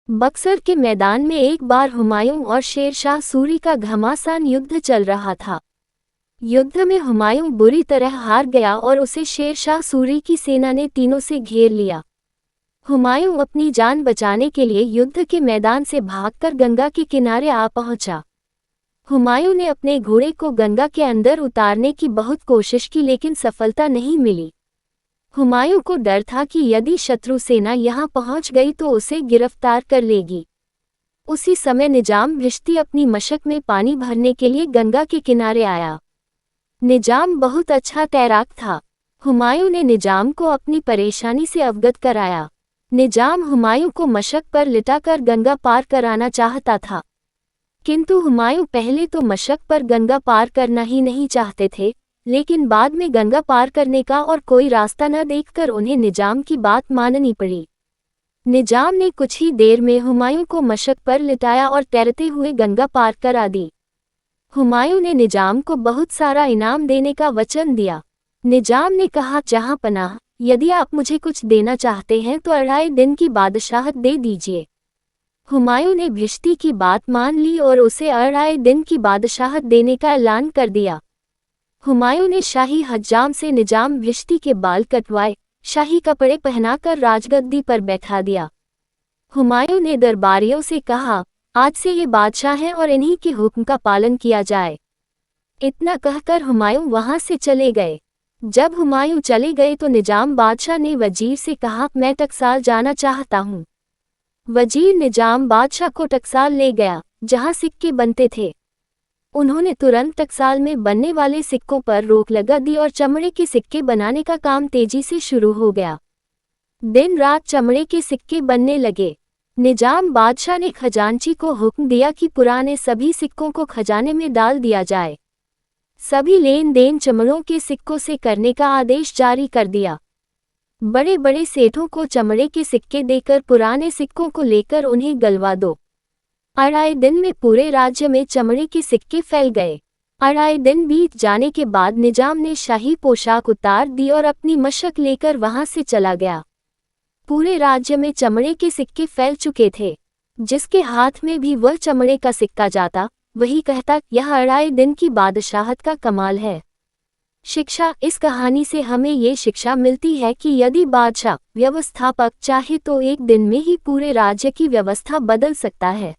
बक्सर के मैदान में एक बार हुमायूं और शेरशाह सूरी का घमासान युद्ध चल रहा था। युद्ध में हुमायूं बुरी तरह हार गया और उसे शेरशाह सूरी की सेना ने तीनों से घेर लिया। हुमायूं अपनी जान बचाने के लिए युद्ध के मैदान से भागकर गंगा के किनारे आ पहुंचा। हुमायूं ने अपने घोड़े को गंगा के अंदर उतारने की बहुत कोशिश की, लेकिन सफलता नहीं मिली। हुमायूं को डर था कि यदि शत्रु सेना यहां पहुंच गई तो उसे गिरफ्तार कर लेगी। उसी समय निजाम भिश्ती अपनी मशक में पानी भरने के लिए गंगा के किनारे आया। निजाम बहुत अच्छा तैराक था। हुमायूं ने निजाम को अपनी परेशानी से अवगत कराया। निजाम हुमायूं को मशक पर लिटाकर गंगा पार कराना चाहता था, किंतु हुमायूं पहले तो मशक पर गंगा पार करना ही नहीं चाहते थे, लेकिन बाद में गंगा पार करने का और कोई रास्ता न देखकर उन्हें निजाम की बात माननी पड़ी। निजाम ने कुछ ही देर में हुमायूं को मशक पर लिटाया और तैरते हुए गंगा पार करा दी। हुमायूं ने निजाम को बहुत सारा इनाम देने का वचन दिया। निजाम ने कहा, जहां पनाह, यदि आप मुझे कुछ देना चाहते हैं तो 2.5 दिन की बादशाहत दे दीजिए। हुमायूं ने भिश्ती की बात मान ली और उसे 2.5 दिन की बादशाहत देने का ऐलान कर दिया। हुमायूं ने शाही हज्जाम से निजाम भिश्ती के बाल कटवाए, शाही कपड़े पहनाकर राजगद्दी पर बैठा दिया। हुमायूं ने दरबारियों से कहा, आज से ये बादशाह हैं और इन्हीं के हुक्म का पालन किया जाए। इतना कहकर हुमायूं वहां से चले गए। जब हुमायूं चले गए तो निजाम बादशाह ने वजीर से कहा, मैं टकसाल जाना चाहता हूँ। वजीर निजाम बादशाह को टकसाल ले गया, जहां सिक्के बनते थे। उन्होंने तुरंत टकसाल में बनने वाले सिक्कों पर रोक लगा दी और चमड़े के सिक्के बनाने का काम तेजी से शुरू हो गया। दिन रात चमड़े के सिक्के बनने लगे। निजाम बादशाह ने खजांची को हुक्म दिया कि पुराने सभी सिक्कों को खजाने में डाल दिया जाए। सभी लेन देन चमड़ों के सिक्कों से करने का आदेश जारी कर दिया। बड़े बड़े सेठों को चमड़े के सिक्के देकर पुराने सिक्कों को लेकर उन्हें गलवा दो। 2.5 दिन में पूरे राज्य में चमड़े के सिक्के फैल गए। 2.5 दिन बीत जाने के बाद निजाम ने शाही पोशाक उतार दी और अपनी मशक लेकर वहां से चला गया। पूरे राज्य में चमड़े के सिक्के फैल चुके थे। जिसके हाथ में भी वह चमड़े का सिक्का जाता, वही कहता, यह 2.5 दिन की बादशाहत का कमाल है। शिक्षा, इस कहानी से हमें ये शिक्षा मिलती है कि यदि बादशाह, व्यवस्थापक चाहे तो एक दिन में ही पूरे राज्य की व्यवस्था बदल सकता है।